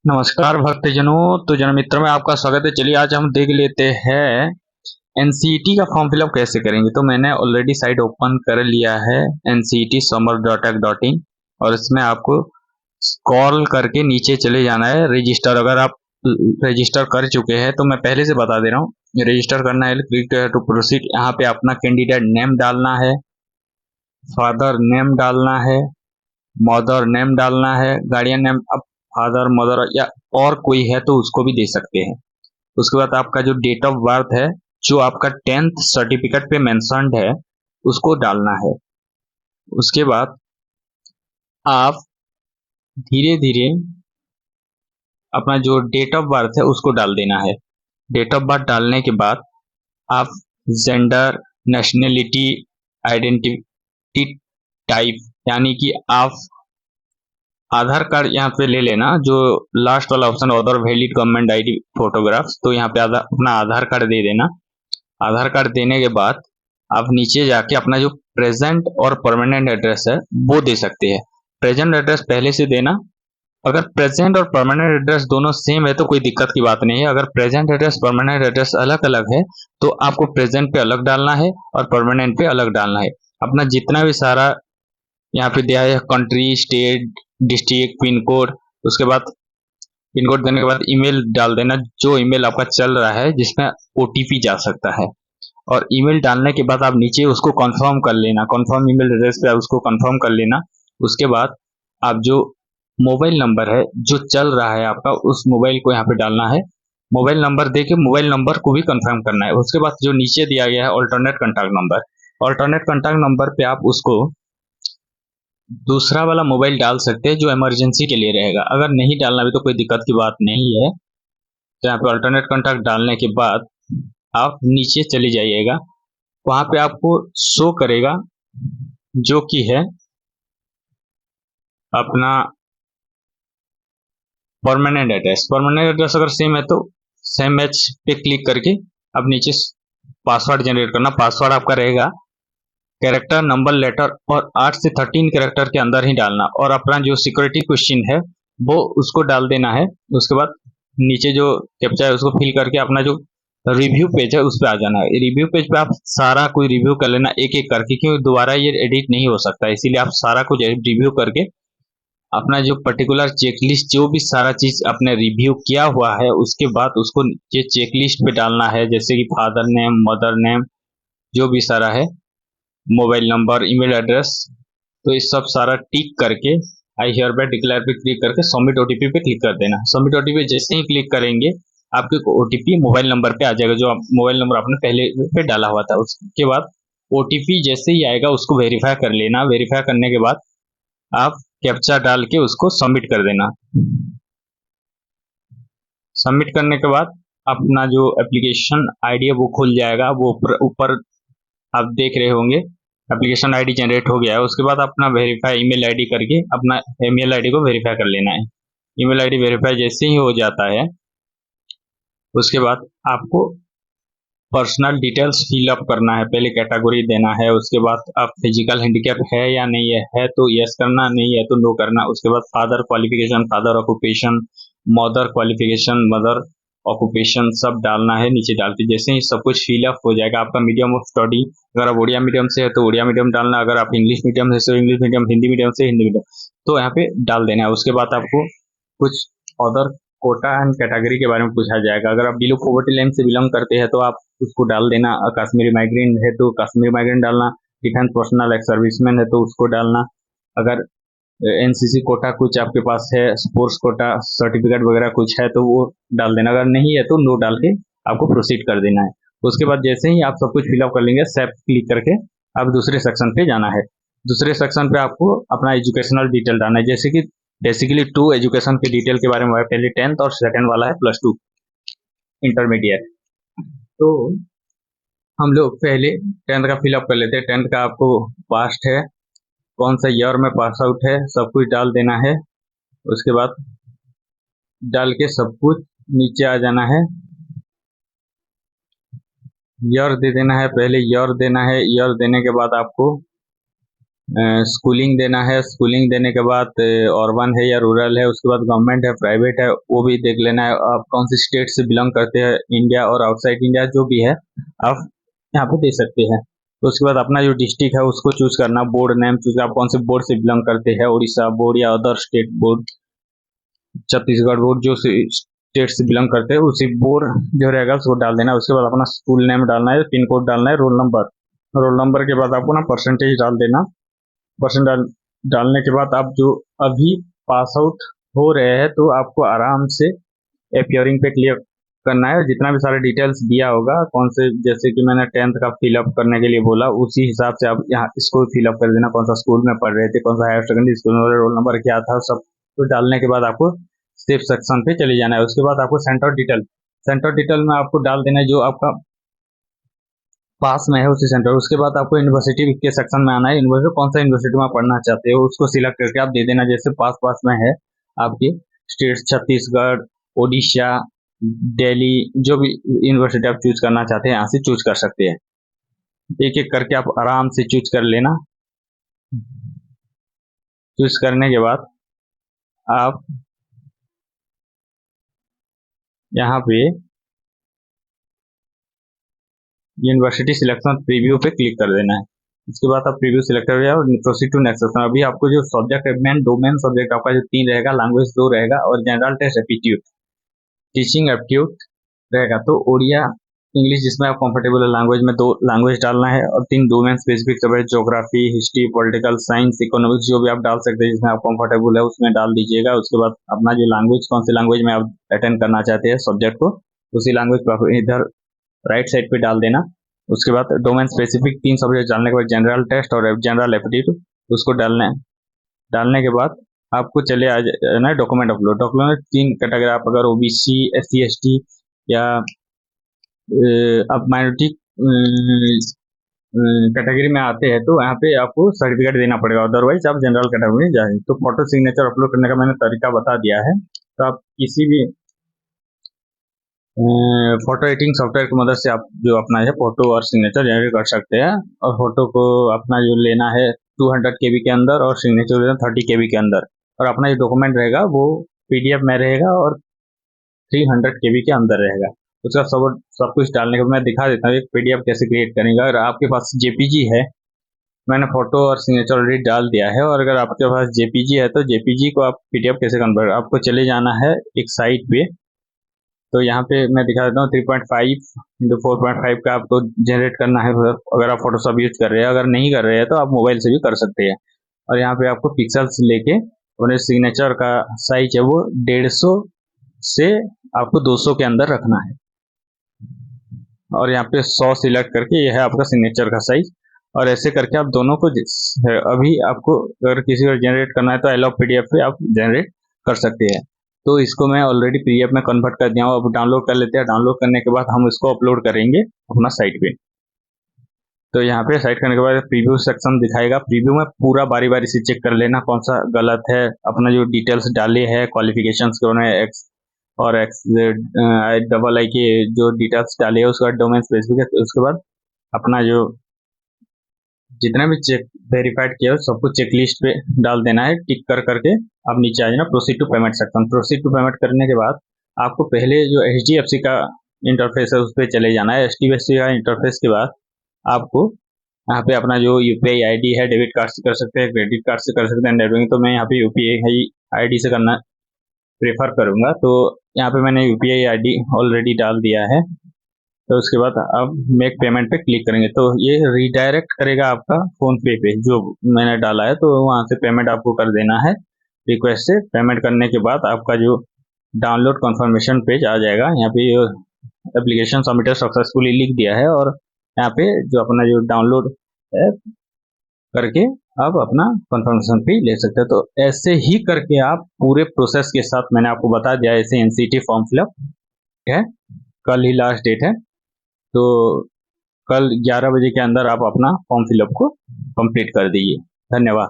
नमस्कार भक्तजनों। तो जन मित्र में आपका स्वागत है। चलिए आज हम देख लेते हैं एनसीईटी का फॉर्म फिलअप कैसे करेंगे। तो मैंने ऑलरेडी साइट ओपन कर लिया है ncetsummer.ac.in और इसमें आपको स्क्रॉल करके नीचे चले जाना है रजिस्टर। अगर आप रजिस्टर कर चुके हैं तो मैं पहले से बता दे रहा हूँ, रजिस्टर करना है, क्लिक टू प्रोसीड। यहाँ पे अपना कैंडिडेट नेम डालना है, फादर नेम डालना है, मदर नेम डालना है, गार्डियन नेम अब फादर मदर या और कोई है तो उसको भी दे सकते हैं। उसके बाद आपका जो डेट ऑफ बर्थ है, जो आपका 10th सर्टिफिकेट पे मेंशन्ड है, उसको डालना है। उसके बाद आप धीरे धीरे अपना जो डेट ऑफ बर्थ है उसको डाल देना है। डेट ऑफ बर्थ डालने के बाद आप जेंडर, नेशनलिटी, आइडेंटिटी टाइप, यानी कि आप आधार कार्ड यहाँ पे ले लेना, जो लास्ट वाला option other valid government ID photographs, तो यहाँ पे अपना आधार कार्ड दे देना। आधार कार्ड देने के बाद आप नीचे जाके अपना जो प्रेजेंट और परमानेंट एड्रेस है वो दे सकते हैं। प्रेजेंट एड्रेस पहले से देना। अगर प्रेजेंट और परमानेंट एड्रेस दोनों सेम है तो कोई दिक्कत की बात नहीं है। अगर प्रेजेंट एड्रेस परमानेंट एड्रेस अलग अलग है तो आपको प्रेजेंट पे अलग डालना है और परमानेंट पे अलग डालना है। अपना जितना भी सारा यहाँ पे दिया है, country, state, district, pin code, उसके बाद पिन कोड देने के बाद ईमेल डाल देना, जो ईमेल आपका चल रहा है जिसमें ओटीपी जा सकता है। और ईमेल डालने के बाद आप नीचे उसको कंफर्म कर लेना, कंफर्म ईमेल एड्रेस पे उसको कंफर्म कर लेना। उसके बाद आप जो मोबाइल नंबर है जो चल रहा है आपका, उस मोबाइल को यहाँ पे डालना है। मोबाइल नंबर दे के मोबाइल नंबर को भी कंफर्म करना है। उसके बाद जो नीचे दिया गया है alternate contact number, alternate contact number पे आप उसको दूसरा वाला मोबाइल डाल सकते हैं जो इमरजेंसी के लिए रहेगा। अगर नहीं डालना भी तो कोई दिक्कत की बात नहीं है। तो यहाँ पे अल्टरनेट कॉन्टैक्ट डालने के बाद आप नीचे चले जाइएगा, वहां पे आपको शो करेगा जो कि है अपना परमानेंट एड्रेस। परमानेंट एड्रेस अगर सेम है तो सेम मैच पे क्लिक करके अब नीचे पासवर्ड जनरेट करना। पासवर्ड आपका रहेगा कैरेक्टर, नंबर, लेटर और 8 से 13 कैरेक्टर के अंदर ही डालना। और अपना जो सिक्योरिटी क्वेश्चन है वो उसको डाल देना है। उसके बाद नीचे जो कैप्चा है उसको फिल करके अपना जो रिव्यू पेज है उस पर आ जाना है। रिव्यू पेज पे आप सारा कोई रिव्यू कर लेना एक एक करके, क्योंकि दोबारा ये एडिट नहीं हो सकता, इसीलिए आप सारा कुछ रिव्यू करके अपना जो पर्टिकुलर चेकलिस्ट, जो भी सारा चीज आपने रिव्यू किया हुआ है उसके बाद उसको ये चेकलिस्ट पे डालना है। जैसे कि फादर नेम, मदर नेम, जो भी सारा है, मोबाइल नंबर, ईमेल एड्रेस, तो इस सब सारा टिक करके आई हियर बाय डिक्लेयर पे क्लिक करके सबमिट ओटीपी पे क्लिक कर देना। सबमिट ओटीपी जैसे ही क्लिक करेंगे आपके ओटीपी मोबाइल नंबर पे आ जाएगा, जो मोबाइल नंबर आपने पहले पे डाला हुआ था। उसके बाद ओटीपी जैसे ही आएगा उसको वेरीफाई कर लेना। वेरीफाई करने के बाद आप कैप्चा डाल के उसको सबमिट कर देना। सबमिट करने के बाद अपना जो एप्लीकेशन आईडी है वो खुल जाएगा। वो ऊपर आप देख रहे होंगे एप्लीकेशन आईडी जनरेट हो गया है। उसके बाद अपना वेरीफाई ईमेल आईडी करके अपना ईमेल आईडी को वेरीफाई कर लेना है। ईमेल आईडी वेरीफाई जैसे ही हो जाता है उसके बाद आपको पर्सनल डिटेल्स फिल अप करना है। पहले कैटेगरी देना है, उसके बाद आप फिजिकल हैंडीकैप है या नहीं है तो यस करना, नहीं है तो नो करना। उसके बाद father qualification, father occupation, mother qualification, mother occupation सब डालना है। नीचे डालते जैसे ही सब कुछ फिल अप हो जाएगा, आपका मीडियम ऑफ स्टडी, अगर आप उड़िया मीडियम से है तो उड़िया मीडियम डालना, अगर आप इंग्लिश मीडियम से तो इंग्लिश मीडियम, हिंदी मीडियम से हिंदी मीडियम, तो यहाँ पे डाल देना है। उसके बाद आपको कुछ अदर कोटा एंड कैटेगरी के बारे में पूछा जाएगा। अगर आप बिलो पॉवर्टी लाइन से बिलोंग करते हैं तो आप उसको डाल देना। कश्मीरी माइग्रेंट है तो कश्मीरी माइग्रेंट डालना। डिफेंस पर्सनल एक्स सर्विसमैन है तो उसको डालना। अगर एनसीसी कोटा कुछ आपके पास है, स्पोर्ट्स कोटा सर्टिफिकेट वगैरह कुछ है तो वो डाल देना। अगर नहीं है तो नो डाल के आपको प्रोसीड कर देना है। उसके बाद जैसे ही आप सब कुछ फिलअप कर लेंगे, सेव क्लिक करके आप दूसरे सेक्शन पे जाना है। दूसरे सेक्शन पे आपको अपना एजुकेशनल डिटेल डालना है। जैसे कि बेसिकली 2 एजुकेशन के डिटेल के बारे में, पहले 10th और सेकंड वाला है +2 इंटरमीडिएट। तो हम लोग पहले 10th का फिलअप कर लेते हैं। 10th का आपको पास्ट है, कौन सा ईयर में पास आउट है, सब कुछ डाल देना है। उसके बाद डाल के सब कुछ नीचे आ जाना है। ईयर दे देना है, पहले ईयर देना है। ईयर देने के बाद आपको स्कूलिंग देना है, स्कूलिंग देने के बाद अर्बन है या रूरल है, उसके बाद गवर्नमेंट है प्राइवेट है वो भी देख लेना है, आप कौन सी स्टेट से बिलोंग करते हैं, इंडिया और आउटसाइड इंडिया जो भी है आप यहाँ पे दे सकते हैं। तो उसके बाद अपना जो डिस्ट्रिक्ट है उसको चूज करना, बोर्ड नेम चूज, आप कौन से बोर्ड से बिलोंग करते हैं, उड़ीसा बोर्ड या other state board, Chhattisgarh board, जो स्टेट से बिलोंग करते हैं उसी बोर्ड जो रहेगा उसको डाल देना। उसके बाद अपना स्कूल नेम डालना है, पिन कोड डालना है, रोल नंबर के बाद आपको ना परसेंटेज डाल देना। परसेंट डालने के बाद आप जो अभी पास आउट हो रहे हैं तो आपको आराम से अपियरिंग पे क्लिक करना है, जितना भी सारे डिटेल्स दिया होगा कौन से, जैसे कि मैंने 10th का फिलअप करने के लिए बोला उसी हिसाब से आप यहाँ इसको फिलअप कर देना, कौन सा स्कूल में पढ़ रहे थे, कौन सा हायर सेकेंडरी स्कूल में, रोल नंबर क्या था, सब तो डालने के बाद आपको सेव सेक्शन पे चले जाना है। उसके बाद आपको सेंटर डिटेल में आपको डाल देना है जो आपका पास में है उसी सेंटर। उसके बाद आपको यूनिवर्सिटी के सेक्शन में आना है, यूनिवर्सिटी कौन सा यूनिवर्सिटी में आप पढ़ना चाहते हो उसको सिलेक्ट करके आप दे देना। जैसे पास में है आपकी स्टेट छत्तीसगढ़, ओडिशा, दिल्ली, जो भी यूनिवर्सिटी आप चूज करना चाहते हैं यहाँ से चूज कर सकते हैं। एक एक करके आप आराम से चूज कर लेना। चूज करने के बाद आप यहाँ पे यूनिवर्सिटी सिलेक्शन प्रीव्यू पे क्लिक कर देना है। उसके बाद आप प्रीव्यू सिलेक्ट कर और प्रोसीड टू नेक्स्ट सेक्शन। अभी आपको जो सब्जेक्ट है, दो मेन सब्जेक्ट आपका जो 3 रहेगा, लैंग्वेज 2 रहेगा और general test aptitude, teaching aptitude रहेगा। तो ओडिया इंग्लिश जिसमें आप कंफर्टेबल है लैंग्वेज में 2 लैंग्वेज डालना है और 3 domain specific subject, geography, history, political science, economics, जो भी आप डाल सकते हैं जिसमें आप कंफर्टेबल है उसमें डाल दीजिएगा। उसके बाद अपना जो लैंग्वेज, कौन सी लैंग्वेज में आप अटेंड करना चाहते हैं सब्जेक्ट को, उसी लैंग्वेज को आप इधर राइट साइड पे डाल देना। उसके बाद डोमेन स्पेसिफिक 3 सब्जेक्ट डालने के बाद जनरल टेस्ट और जनरल एप्टीट्यूड उसको डालने के बाद आपको चले आ जाना है डॉक्यूमेंट अपलोड। डॉक्यूमेंट 3 कैटेगरी, आप अगर ओबीसी, एससी, एसटी या आप माइनॉरिटी कैटेगरी में आते हैं तो यहाँ पे आपको सर्टिफिकेट देना पड़ेगा, अदरवाइज आप जनरल कैटेगरी में जाएंगे। तो फोटो सिग्नेचर अपलोड करने का मैंने तरीका बता दिया है, तो आप किसी भी फोटो एडिटिंग सॉफ्टवेयर की मदद से आप जो अपना है फोटो और सिग्नेचर जनरेट कर सकते हैं। और फोटो को अपना जो लेना है 200 KB के अंदर और सिग्नेचर लेना 30 KB के अंदर, और अपना जो डॉक्यूमेंट रहेगा वो PDF में रहेगा और 300 KB के अंदर रहेगा। उसका सब कुछ डालने के बाद मैं दिखा देता हूँ एक PDF कैसे क्रिएट करेंगे। अगर आपके पास JPG है, मैंने फोटो और सिग्नेचर ऑलरेडी डाल दिया है, और अगर आपके पास JPG है तो JPG को आप PDF कैसे कन्वर्ट, आपको चले जाना है एक साइट पे। तो यहाँ पे मैं दिखा देता हूँ 3.5 इंटू 4.5 का आपको जनरेट करना है अगर आप फोटोशॉप यूज कर रहे हैं। अगर नहीं कर रहे हैं तो आप मोबाइल से भी कर सकते हैं। और यहाँ पे आपको पिक्सल्स लेके और सिग्नेचर का साइज है वो 150 से आपको 200 के अंदर रखना है, और यहाँ पे 100 सिलेक्ट करके यह है आपका सिग्नेचर का साइज। और ऐसे करके आप दोनों को अभी आपको अगर किसी को जनरेट करना है तो आई लव PDF पे आप जनरेट कर सकते हैं। तो इसको मैं ऑलरेडी PDF में कन्वर्ट कर दिया हूँ, अब डाउनलोड कर लेते हैं। डाउनलोड करने के बाद हम इसको अपलोड करेंगे अपना साइट पे। तो यहाँ पे साइट करने के बाद प्रीव्यू सेक्शन दिखाएगा, प्रीव्यू में पूरा बारी बारी से चेक कर लेना कौन सा गलत है। अपना जो डिटेल्स डाले हैं क्वालिफिकेशंस कौन है, एक्स और एक्स डबल आई के जो डिटेल्स डाले हैं उसका डोमेन स्पेसिफिक है। उसके बाद अपना जो जितना भी चेक वेरीफाइड किया हो सबको चेकलिस्ट पे डाल देना है, टिक कर करके आप नीचे आ जाना proceed to payment section. Proceed to payment करने के बाद आपको पहले जो HDFC का इंटरफेस है उस पर चले जाना है। HDFC का इंटरफेस के बाद आपको यहाँ पे अपना जो UPI ID है डेबिट कार्ड से कर सकते हैं, क्रेडिट कार्ड से कर सकते हैं, नेट बैंकिंग। तो मैं यहाँ पे UPI ID से करना प्रेफर करूंगा, तो यहाँ पे मैंने UPI ID ऑलरेडी डाल दिया है। तो उसके बाद आप मेक पेमेंट पे क्लिक करेंगे तो ये रिडायरेक्ट करेगा आपका फोन पे जो मैंने डाला है, तो वहां से पेमेंट आपको कर देना है रिक्वेस्ट से। पेमेंट करने के बाद आपका जो डाउनलोड कंफर्मेशन पेज आ जाएगा, यहाँ पे एप्लीकेशन सबमिटेड सक्सेसफुली लिख दिया है, और यहाँ पे जो अपना जो डाउनलोड है करके आप अपना कंफर्मेशन फी ले सकते हैं। तो ऐसे ही करके आप पूरे प्रोसेस के साथ, मैंने आपको बता दिया ऐसे NCT फॉर्म फिलअप है, कल ही लास्ट डेट है। तो कल 11 बजे के अंदर आप अपना फॉर्म फिलअप को कंप्लीट कर दीजिए। धन्यवाद।